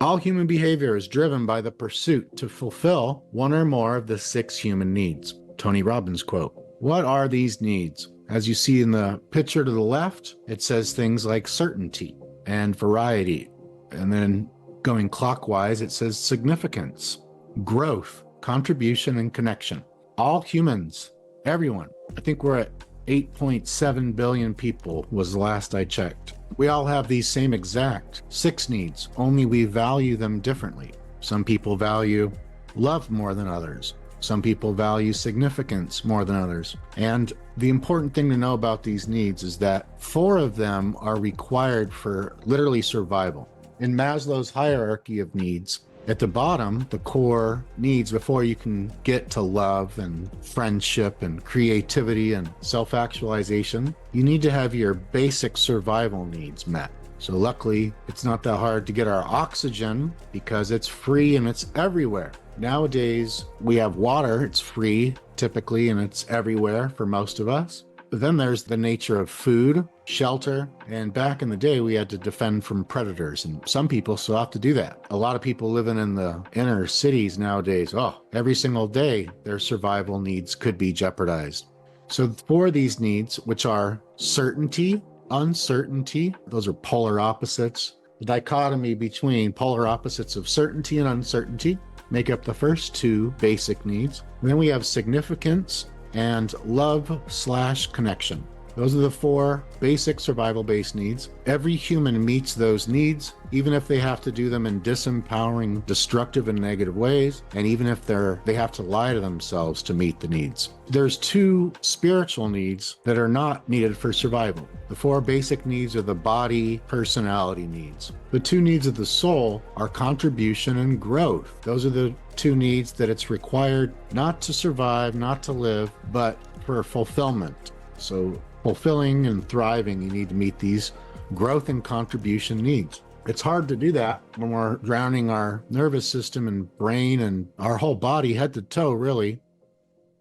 All human behavior is driven by the pursuit to fulfill one or more of the 6 human needs. Tony Robbins quote. What are these needs? As you see in the picture to the left, it says things like certainty and variety. And then going clockwise, it says significance, growth, contribution, and connection. All humans, everyone, I think we're at 8.7 billion people was the last I checked. We all have these same exact 6 needs, only we value them differently. Some people value love more than others. Some people value significance more than others. And the important thing to know about these needs is that 4 of them are required for literally survival. In Maslow's hierarchy of needs, at the bottom, the core needs before you can get to love and friendship and creativity and self-actualization, you need to have your basic survival needs met. So luckily, it's not that hard to get our oxygen because it's free and it's everywhere. Nowadays, we have water, it's free typically, and it's everywhere for most of us. But then there's the nature of food, shelter, and back in the day, we had to defend from predators, and some people still have to do that. A lot of people living in the inner cities nowadays, every single day, their survival needs could be jeopardized. So for these needs, which are certainty, uncertainty, those are polar opposites. The dichotomy between polar opposites of certainty and uncertainty make up the first 2 basic needs. And then we have significance and love/connection. Those are the 4 basic survival-based needs. Every human meets those needs, even if they have to do them in disempowering, destructive, and negative ways, and even if they have to lie to themselves to meet the needs. There's 2 spiritual needs that are not needed for survival. The 4 basic needs are the body, personality needs. The 2 needs of the soul are contribution and growth. Those are the 2 needs that it's required not to survive, not to live, but for fulfillment. So fulfilling and thriving, you need to meet these growth and contribution needs. It's hard to do that when we're drowning our nervous system and brain and our whole body, head to toe, really.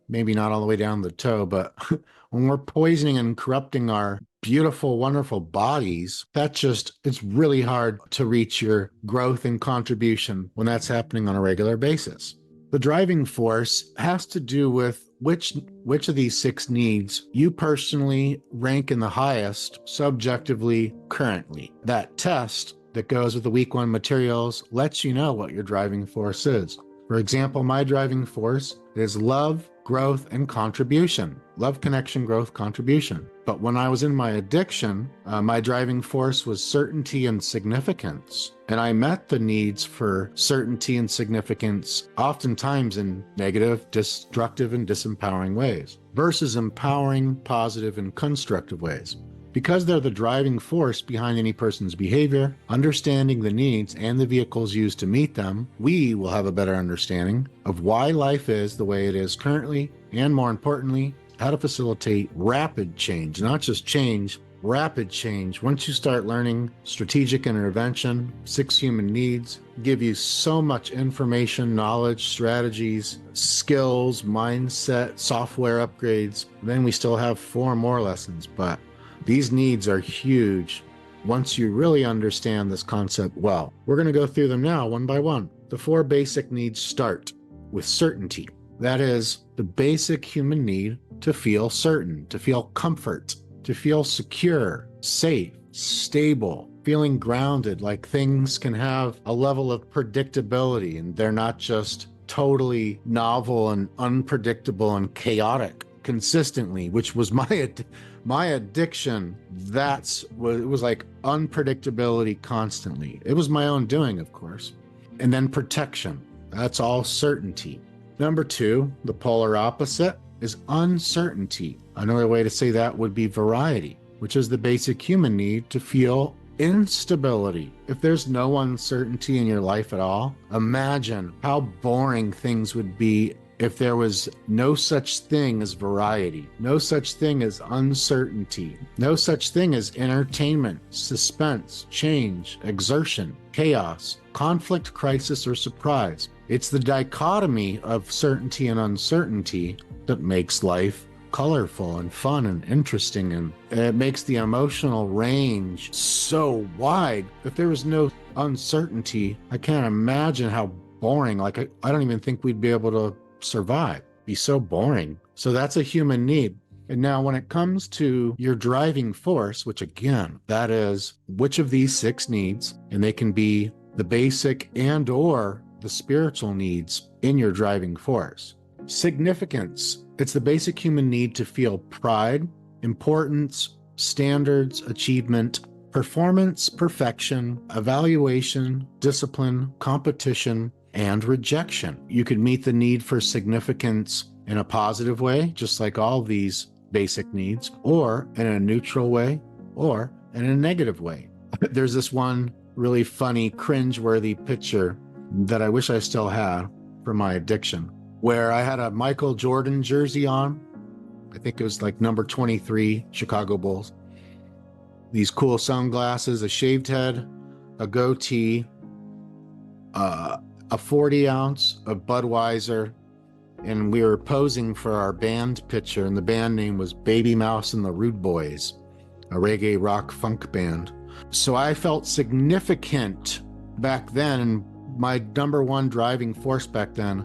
Maybe not all the way down the toe, but when we're poisoning and corrupting our beautiful, wonderful bodies, it's really hard to reach your growth and contribution when that's happening on a regular basis. The driving force has to do with which of these 6 needs you personally rank in the highest subjectively currently. That test that goes with the week 1 materials lets you know what your driving force is. For example, my driving force is love, growth, and contribution. Love, connection, growth, contribution. But when I was in my addiction, my driving force was certainty and significance. And I met the needs for certainty and significance oftentimes in negative, destructive, and disempowering ways versus empowering, positive, and constructive ways. Because they're the driving force behind any person's behavior, understanding the needs and the vehicles used to meet them, we will have a better understanding of why life is the way it is currently, and more importantly, how to facilitate rapid change, not just change, rapid change. Once you start learning strategic intervention, 6 human needs, give you so much information, knowledge, strategies, skills, mindset, software upgrades. Then we still have 4 more lessons, but these needs are huge once you really understand this concept well. We're going to go through them now one by one. The 4 basic needs start with certainty. That is the basic human need to feel certain, to feel comfort, to feel secure, safe, stable, feeling grounded, like things can have a level of predictability and they're not just totally novel and unpredictable and chaotic consistently, which was my addiction. It was like unpredictability constantly. It was my own doing, of course. And then protection. That's all certainty. Number 2, the polar opposite is uncertainty. Another way to say that would be variety, which is the basic human need to feel instability. If there's no uncertainty in your life at all, imagine how boring things would be if there was no such thing as variety, no such thing as uncertainty, no such thing as entertainment, suspense, change, exertion, chaos, conflict, crisis, or surprise. It's the dichotomy of certainty and uncertainty that makes life colorful and fun and interesting, and it makes the emotional range so wide. If there was no uncertainty, I can't imagine how boring, like I don't even think we'd be able to survive. It'd be so boring. So that's a human need. And now when it comes to your driving force, which again, that is which of these 6 needs, and they can be the basic and or the spiritual needs in your driving force. Significance. It's the basic human need to feel pride, importance, standards, achievement, performance, perfection, evaluation, discipline, competition, and rejection. You could meet the need for significance in a positive way, just like all these basic needs, or in a neutral way, or in a negative way. There's this one really funny, cringe-worthy picture that I wish I still had from my addiction, where I had a Michael Jordan jersey on. I think it was like number 23, Chicago Bulls. These cool sunglasses, a shaved head, a goatee, a 40 ounce of Budweiser, and we were posing for our band picture, and the band name was Baby Mouse and the Rude Boys, a reggae rock funk band. So I felt significant back then, and my number one driving force back then,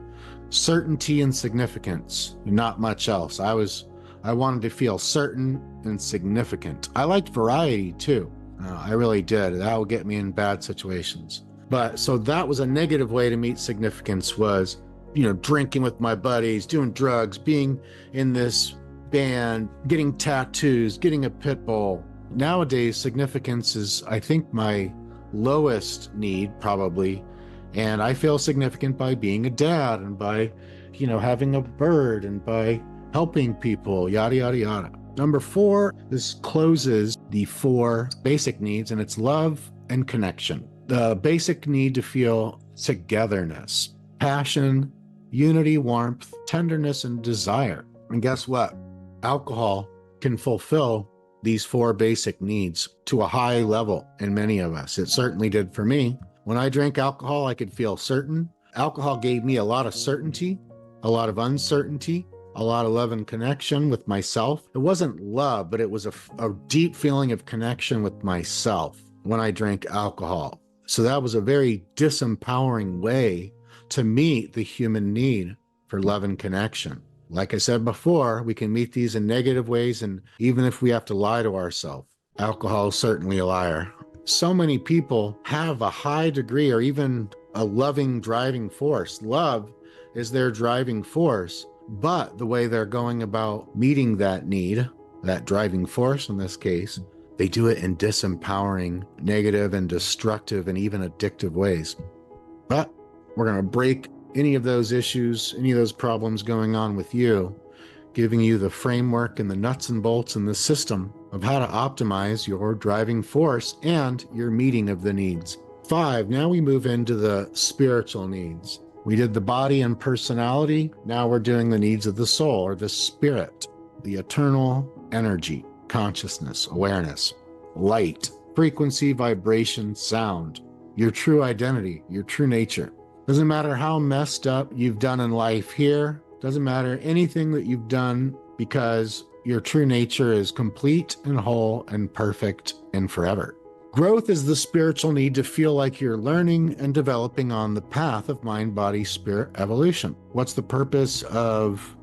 certainty and significance, not much else. I wanted to feel certain and significant. I liked variety too. I really did. That would get me in bad situations. But so that was a negative way to meet significance, was, drinking with my buddies, doing drugs, being in this band, getting tattoos, getting a pit bull. Nowadays, significance is, I think, my lowest need probably. And I feel significant by being a dad and by, having a bird and by helping people, yada, yada, yada. Number 4, this closes the 4 basic needs, and it's love and connection. The basic need to feel togetherness, passion, unity, warmth, tenderness, and desire. And guess what? Alcohol can fulfill these 4 basic needs to a high level in many of us. It certainly did for me. When I drank alcohol, I could feel certain. Alcohol gave me a lot of certainty, a lot of uncertainty, a lot of love and connection with myself. It wasn't love, but it was a deep feeling of connection with myself when I drank alcohol. So that was a very disempowering way to meet the human need for love and connection. Like I said before, we can meet these in negative ways, and even if we have to lie to ourselves. Alcohol is certainly a liar. So many people have a high degree or even a loving driving force. Love is their driving force, but the way they're going about meeting that need, that driving force in this case, they do it in disempowering, negative and destructive and even addictive ways. But we're going to break any of those issues, any of those problems going on with you, giving you the framework and the nuts and bolts and the system of how to optimize your driving force and your meeting of the needs. 5, now we move into the spiritual needs. We did the body and personality. Now we're doing the needs of the soul, or the spirit, the eternal energy, consciousness, awareness, light, frequency, vibration, sound, your true identity, your true nature. Doesn't matter how messed up you've done in life here. Doesn't matter anything that you've done, because your true nature is complete and whole and perfect and forever. Growth is the spiritual need to feel like you're learning and developing on the path of mind, body, spirit evolution. What's the purpose of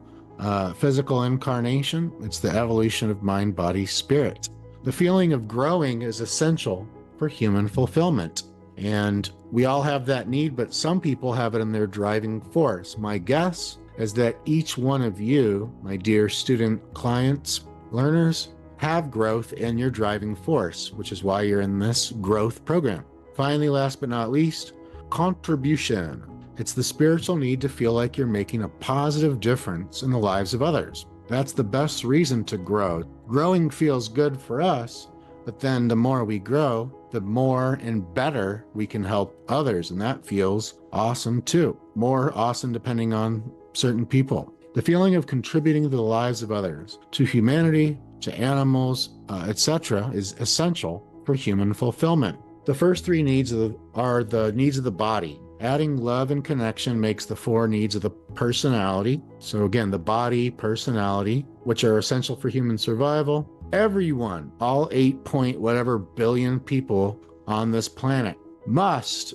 physical incarnation? It's the evolution of mind, body, spirit. The feeling of growing is essential for human fulfillment. And we all have that need, but some people have it in their driving force. My guess is that each one of you, my dear student clients, learners, have growth in your driving force, which is why you're in this growth program. Finally, last but not least, contribution. It's the spiritual need to feel like you're making a positive difference in the lives of others. That's the best reason to grow. Growing feels good for us, but then the more we grow, the more and better we can help others, and that feels awesome too. More awesome depending on certain people. The feeling of contributing to the lives of others, to humanity, to animals, etc., is essential for human fulfillment. The first 3 needs are the needs of the body. Adding love and connection makes the 4 needs of the personality. So again, the body, personality, which are essential for human survival. Everyone, all 8 point whatever billion people on this planet must,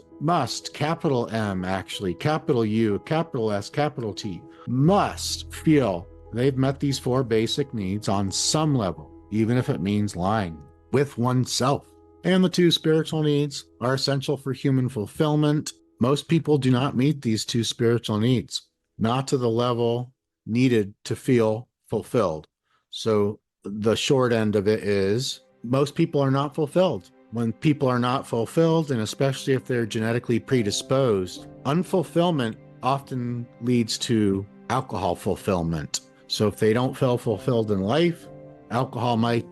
capital M actually, capital U, capital S, capital T, must feel they've met these 4 basic needs on some level, even if it means lying with oneself. And the 2 spiritual needs are essential for human fulfillment. Most people do not meet these 2 spiritual needs, not to the level needed to feel fulfilled. So the short end of it is most people are not fulfilled. When people are not fulfilled, and especially if they're genetically predisposed, unfulfillment often leads to alcohol fulfillment. So if they don't feel fulfilled in life, alcohol might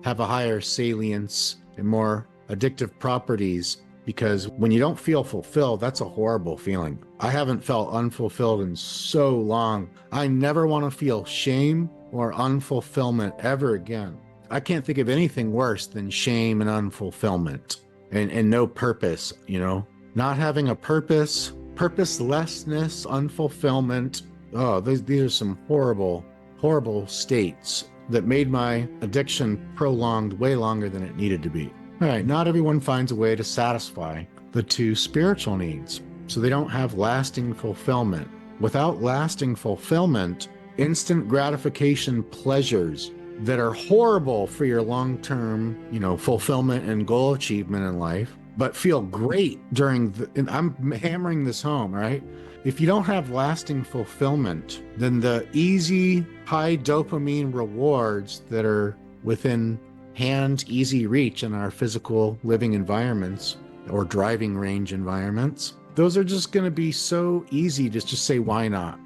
have a higher salience and more addictive properties, because when you don't feel fulfilled, that's a horrible feeling. I haven't felt unfulfilled in so long. I never want to feel shame or unfulfillment ever again. I can't think of anything worse than shame and unfulfillment and no purpose, not having a purpose, purposelessness, unfulfillment. Oh, these are some horrible, horrible states that made my addiction prolonged way longer than it needed to be. All right, not everyone finds a way to satisfy the 2 spiritual needs, so they don't have lasting fulfillment. Without lasting fulfillment, instant gratification pleasures that are horrible for your long-term, fulfillment and goal achievement in life, but feel great and I'm hammering this home, right? If you don't have lasting fulfillment, then the easy, high dopamine rewards that are within easy reach in our physical living environments or driving range environments, those are just going to be so easy to just say, why not?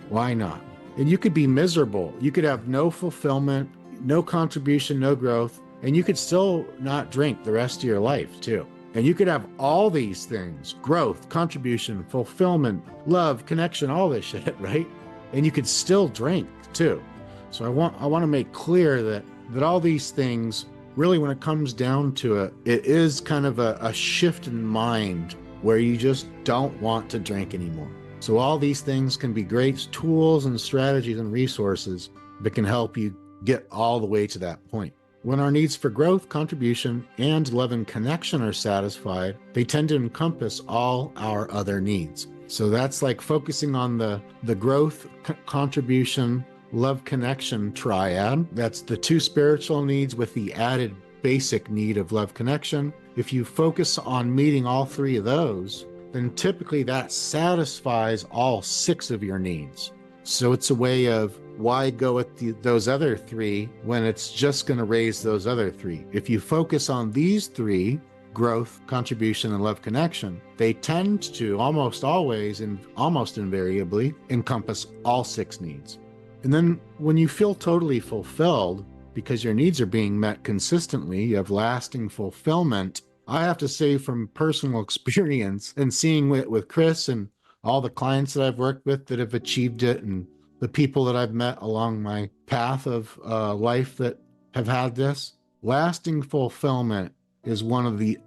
Why not? And you could be miserable. You could have no fulfillment, no contribution, no growth, and you could still not drink the rest of your life too. And you could have all these things, growth, contribution, fulfillment, love, connection, all this shit, right? And you could still drink too. So I want to make clear that all these things, really when it comes down to it, it is kind of a shift in mind where you just don't want to drink anymore. So all these things can be great tools and strategies and resources that can help you get all the way to that point. When our needs for growth, contribution, and love and connection are satisfied, they tend to encompass all our other needs. So that's like focusing on the growth, contribution, love, connection triad. That's the 2 spiritual needs with the added basic need of love, connection. If you focus on meeting all 3 of those, then typically that satisfies all 6 of your needs. So it's a way of, why go with those other 3 when it's just going to raise those other 3? If you focus on these 3, growth, contribution, and love, connection, they tend to almost always and almost invariably encompass all 6 needs. And then when you feel totally fulfilled because your needs are being met consistently, you have lasting fulfillment. I have to say from personal experience and seeing it with Chris and all the clients that I've worked with that have achieved it, and the people that I've met along my path of life that have had this, lasting fulfillment is one of the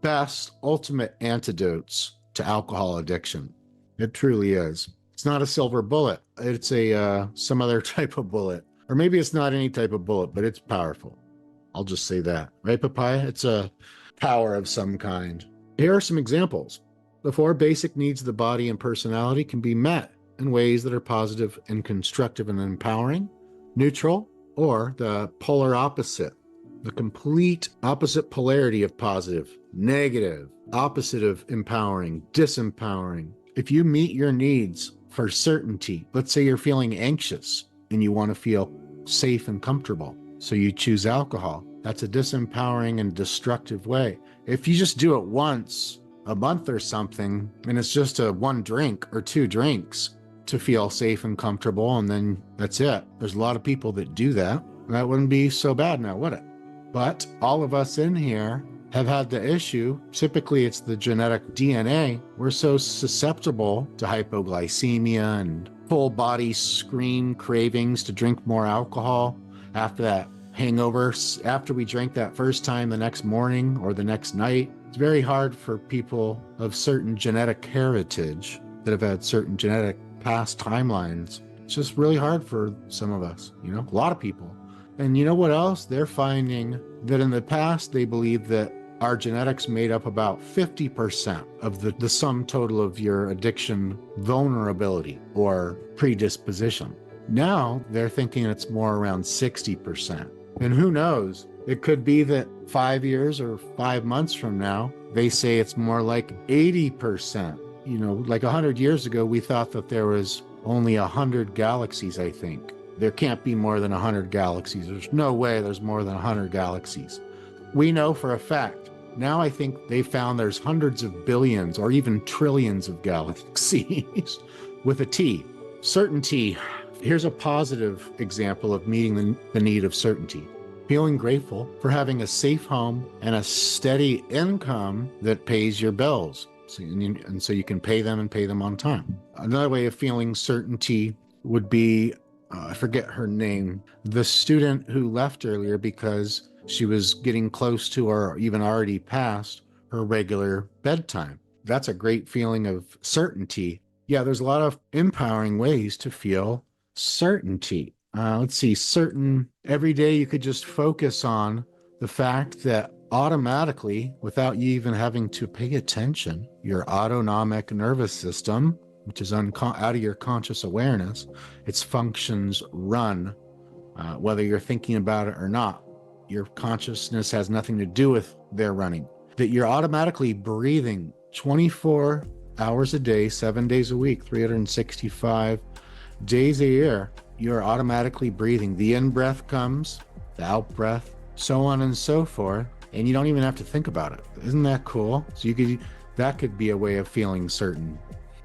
best ultimate antidotes to alcohol addiction. It truly is. It's not a silver bullet. It's some other type of bullet. Or maybe it's not any type of bullet, but it's powerful. I'll just say that. Right, Papaya? It's a power of some kind. Here are some examples. The 4 basic needs of the body and personality can be met in ways that are positive and constructive and empowering, neutral, or the polar opposite, the complete opposite polarity of positive, negative, opposite of empowering, disempowering. If you meet your needs for certainty, let's say you're feeling anxious and you want to feel safe and comfortable, so you choose alcohol. That's a disempowering and destructive way. If you just do it once a month or something, and it's just a 1 drink or 2 drinks to feel safe and comfortable, and then that's it. There's a lot of people that do that. That wouldn't be so bad now, would it? But all of us in here have had the issue. Typically, it's the genetic DNA. We're so susceptible to hypoglycemia and full body scream cravings to drink more alcohol after that hangover, after we drank that first time the next morning or the next night. It's very hard for people of certain genetic heritage that have had certain genetic past timelines. It's just really hard for some of us, a lot of people. And you know what else? They're finding that in the past, they believed that our genetics made up about 50% of the sum total of your addiction vulnerability or predisposition. Now they're thinking it's more around 60%. And who knows? It could be that 5 years or 5 months from now, they say it's more like 80%. Like 100 years ago, we thought that there was only 100 galaxies, I think. There can't be more than 100 galaxies. There's no way there's more than 100 galaxies. We know for a fact. Now I think they found there's hundreds of billions or even trillions of galaxies with a T. Certainty. Here's a positive example of meeting the need of certainty. Feeling grateful for having a safe home and a steady income that pays your bills. So you can pay them and pay them on time. Another way of feeling certainty would be, I forget her name, the student who left earlier because she was getting close to or even already past her regular bedtime. That's a great feeling of certainty. Yeah, there's a lot of empowering ways to feel certainty. Let's see, every day you could just focus on the fact that automatically, without you even having to pay attention, your autonomic nervous system, which is out of your conscious awareness, its functions run, whether you're thinking about it or not. Your consciousness has nothing to do with their running. That you're automatically breathing 24 hours a day, 7 days a week, 365 days a year. You're automatically breathing. The in-breath comes, the out-breath, so on and so forth, and you don't even have to think about it. Isn't that cool? So that could be a way of feeling certain.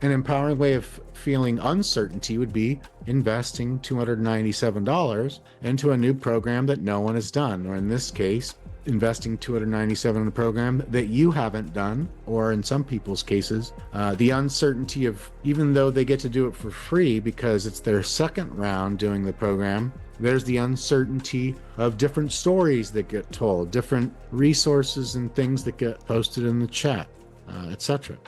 An empowering way of feeling uncertainty would be investing $297 into a new program that no one has done, or in this case, investing $297 in a program that you haven't done, or in some people's cases, the uncertainty of, even though they get to do it for free because it's their second round doing the program, there's the uncertainty of different stories that get told, different resources and things that get posted in the chat, etc.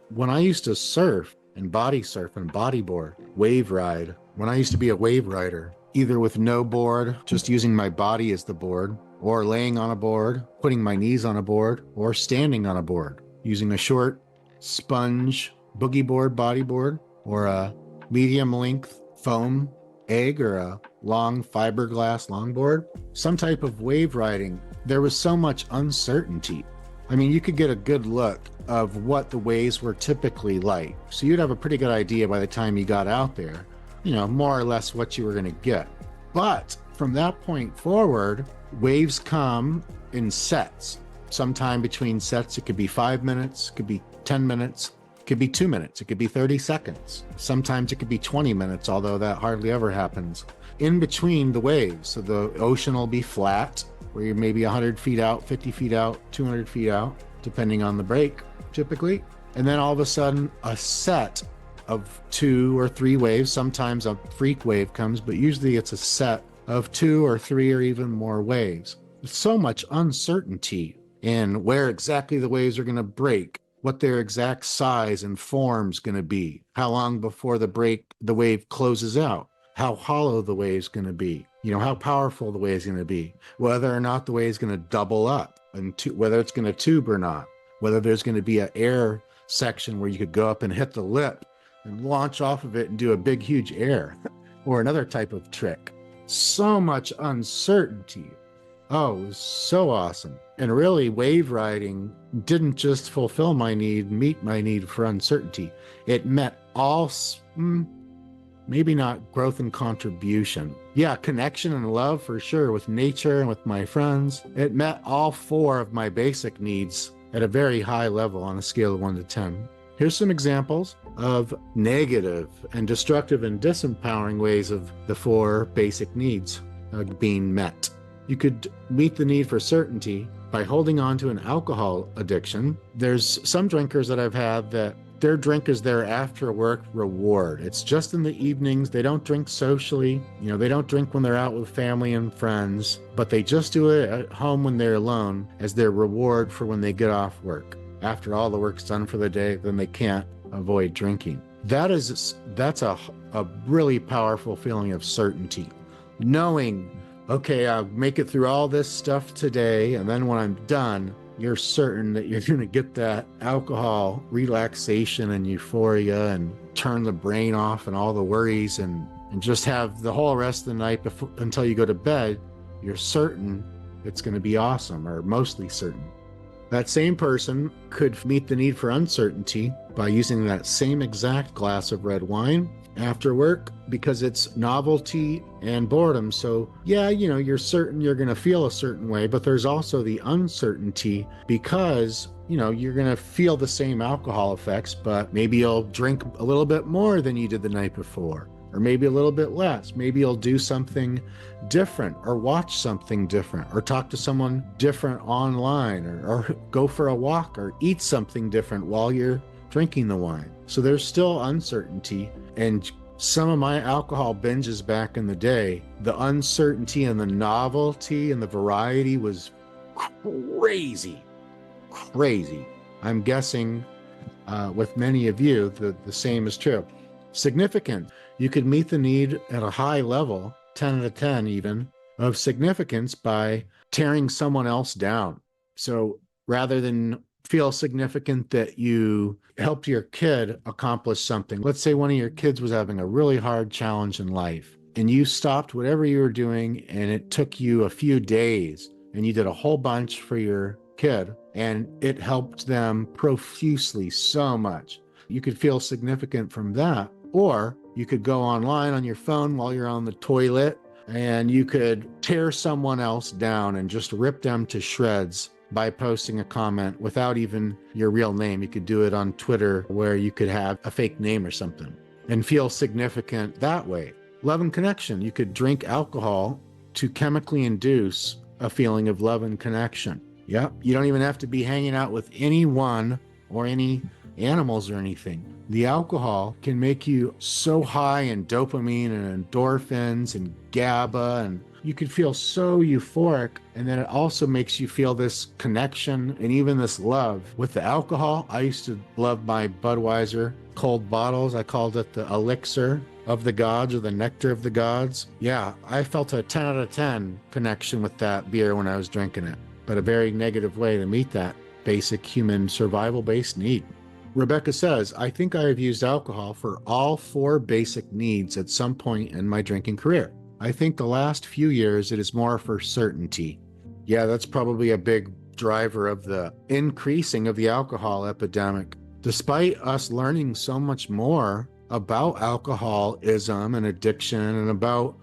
When I used to surf and bodyboard, wave ride, when I used to be a wave rider, either with no board, just using my body as the board, or laying on a board, putting my knees on a board, or standing on a board, using a short sponge boogie board, bodyboard, or a medium length foam egg, or a long fiberglass longboard, some type of wave riding. There was so much uncertainty. I mean, you could get a good look of what the waves were typically like. So you'd have a pretty good idea by the time you got out there, more or less what you were going to get. But from that point forward, waves come in sets. Sometime between sets, it could be 5 minutes, it could be 10 minutes, it could be 2 minutes, it could be 30 seconds. Sometimes it could be 20 minutes, although that hardly ever happens. In between the waves, so the ocean will be flat, where you're maybe 100 feet out, 50 feet out, 200 feet out, depending on the break, typically. And then all of a sudden, a set of 2 or 3 waves, sometimes a freak wave comes, but usually it's a set of 2 or 3 or even more waves. There's so much uncertainty in where exactly the waves are going to break, what their exact size and form's going to be, how long before the wave closes out, how hollow the wave's going to be, how powerful the wave's going to be, whether or not the wave's going to double up, and whether it's going to tube or not, whether there's going to be an air section where you could go up and hit the lip and launch off of it and do a big, huge air, or another type of trick. So much uncertainty. Oh, it was so awesome. And really, wave riding didn't just meet my need for uncertainty. It met all, maybe not growth and contribution. Yeah, connection and love for sure with nature and with my friends. It met all 4 of my basic needs at a very high level on a scale of 1 to 10. Here's some examples of negative and destructive and disempowering ways of the 4 basic needs being met. You could meet the need for certainty by holding on to an alcohol addiction. There's some drinkers that I've had that their drink is their after work reward. It's just in the evenings. They don't drink socially. They don't drink when they're out with family and friends, but they just do it at home when they're alone as their reward for when they get off work. After all the work's done for the day, then they can't avoid drinking. That's a really powerful feeling of certainty. Knowing, okay, I'll make it through all this stuff today, and then when I'm done, you're certain that you're going to get that alcohol relaxation and euphoria and turn the brain off and all the worries and just have the whole rest of the night until you go to bed. You're certain it's going to be awesome, or mostly certain. That same person could meet the need for uncertainty by using that same exact glass of red wine after work because it's novelty and boredom. So yeah, you're certain you're going to feel a certain way, but there's also the uncertainty because, you're going to feel the same alcohol effects, but maybe you'll drink a little bit more than you did the night before, or maybe a little bit less. Maybe you'll do something different or watch something different or talk to someone different online or go for a walk or eat something different while you're drinking the wine. So there's still uncertainty. And some of my alcohol binges back in the day, the uncertainty and the novelty and the variety was crazy. I'm guessing with many of you, the same is true. Significant. You could meet the need at a high level, 10 out of 10 even, of significance by tearing someone else down. So rather than feel significant that you helped your kid accomplish something. Let's say one of your kids was having a really hard challenge in life and you stopped whatever you were doing and it took you a few days and you did a whole bunch for your kid and it helped them profusely so much. You could feel significant from that. Or you could go online on your phone while you're on the toilet and you could tear someone else down and just rip them to shreds by posting a comment without even your real name. You could do it on Twitter where you could have a fake name or something and feel significant that way. Love and connection. You could drink alcohol to chemically induce a feeling of love and connection. Yep. You don't even have to be hanging out with anyone or any animals or anything. The alcohol can make you so high in dopamine and endorphins and GABA, and you could feel so euphoric. And then it also makes you feel this connection and even this love. With the alcohol, I used to love my Budweiser cold bottles. I called it the elixir of the gods or the nectar of the gods. Yeah, I felt a 10 out of 10 connection with that beer when I was drinking it, but a very negative way to meet that basic human survival-based need. Rebecca says, I think I have used alcohol for all 4 basic needs at some point in my drinking career. I think the last few years it is more for certainty. Yeah, that's probably a big driver of the increasing of the alcohol epidemic. Despite us learning so much more about alcoholism and addiction and about,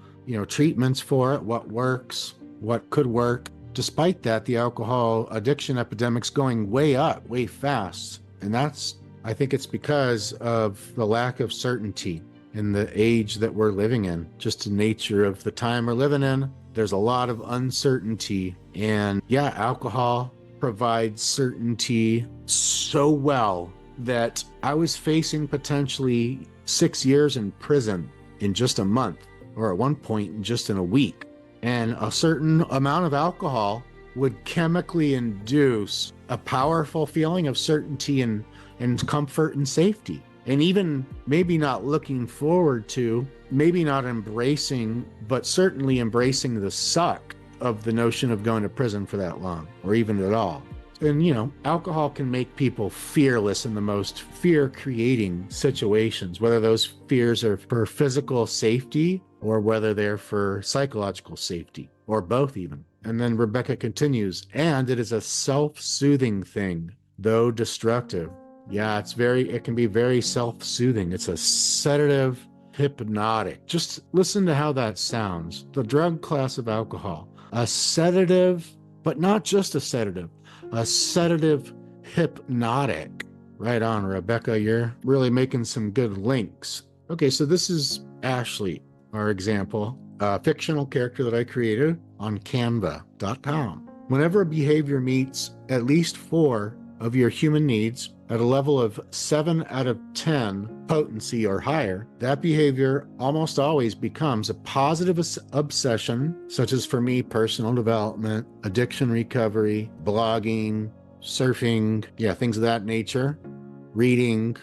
treatments for it, what works, what could work. Despite that, the alcohol addiction epidemic's going way up, way fast. And I think it's because of the lack of certainty in the age that we're living in, just the nature of the time we're living in. There's a lot of uncertainty. And yeah, alcohol provides certainty so well that I was facing potentially 6 years in prison in just a month, or at one point just in a week. And a certain amount of alcohol would chemically induce a powerful feeling of certainty and comfort and safety. And even maybe not looking forward to, maybe not embracing, but certainly embracing the suck of the notion of going to prison for that long, or even at all. And, alcohol can make people fearless in the most fear-creating situations, whether those fears are for physical safety or whether they're for psychological safety, or both even. And then Rebecca continues, and it is a self-soothing thing, though destructive. Yeah, it can be very self-soothing. It's a sedative, hypnotic. Just listen to how that sounds. The drug class of alcohol, a sedative, but not just a sedative hypnotic. Right on, Rebecca. You're really making some good links. Okay, so this is Ashley, our example, a fictional character that I created on canva.com. Whenever a behavior meets at least 4 of your human needs at a level of 7 out of 10 potency or higher, that behavior almost always becomes a positive obsession, such as for me, personal development, addiction recovery, blogging, surfing, things of that nature, reading,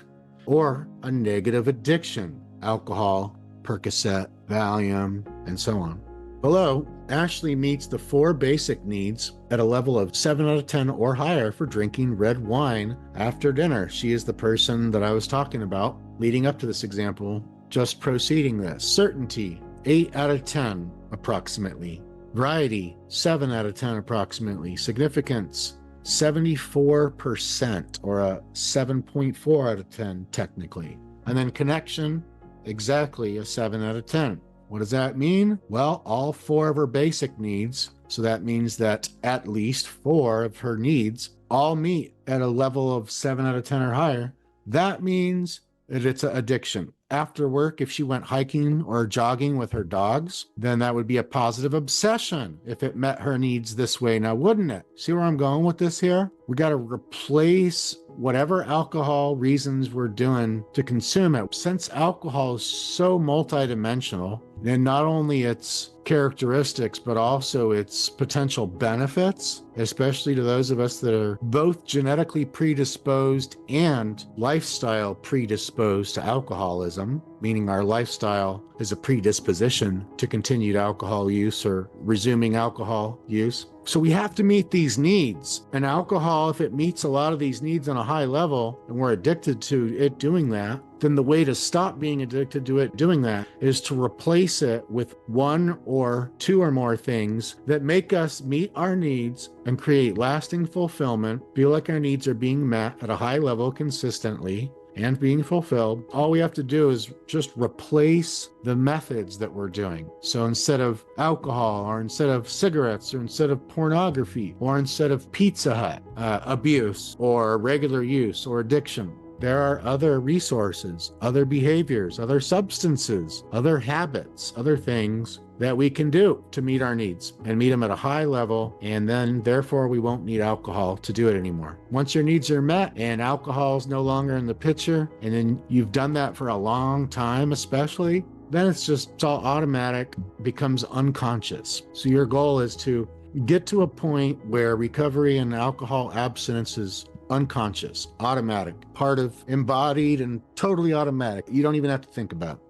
or a negative addiction, alcohol, Percocet, Valium, and so on. Below, Ashley meets the 4 basic needs at a level of 7 out of 10 or higher for drinking red wine after dinner. She is the person that I was talking about leading up to this example, just preceding this. Certainty, 8 out of 10 approximately. Variety, 7 out of 10 approximately. Significance, 74% or a 7.4 out of 10 technically. And then connection, exactly a 7 out of 10. What does that mean? Well, all 4 of her basic needs, so that means that at least 4 of her needs all meet at a level of 7 out of 10 or higher. That means that it's an addiction. After work, if she went hiking or jogging with her dogs, then that would be a positive obsession if it met her needs this way, now wouldn't it? See where I'm going with this here? We got to replace whatever alcohol reasons we're doing to consume it. Since alcohol is so multidimensional, and not only its characteristics, but also its potential benefits, especially to those of us that are both genetically predisposed and lifestyle predisposed to alcoholism, meaning our lifestyle is a predisposition to continued alcohol use or resuming alcohol use. So we have to meet these needs. And alcohol, if it meets a lot of these needs on a high level, and we're addicted to it doing that, then the way to stop being addicted to it doing that is to replace it with 1 or 2 or more things that make us meet our needs and create lasting fulfillment, feel like our needs are being met at a high level consistently and being fulfilled. All we have to do is just replace the methods that we're doing. So instead of alcohol, or instead of cigarettes, or instead of pornography, or instead of Pizza Hut abuse, or regular use, or addiction, there are other resources, other behaviors, other substances, other habits, other things that we can do to meet our needs and meet them at a high level. And then therefore we won't need alcohol to do it anymore. Once your needs are met and alcohol is no longer in the picture, and then you've done that for a long time, especially, then it's all automatic, becomes unconscious. So your goal is to get to a point where recovery and alcohol abstinence is unconscious, automatic, part of embodied and totally automatic. You don't even have to think about it.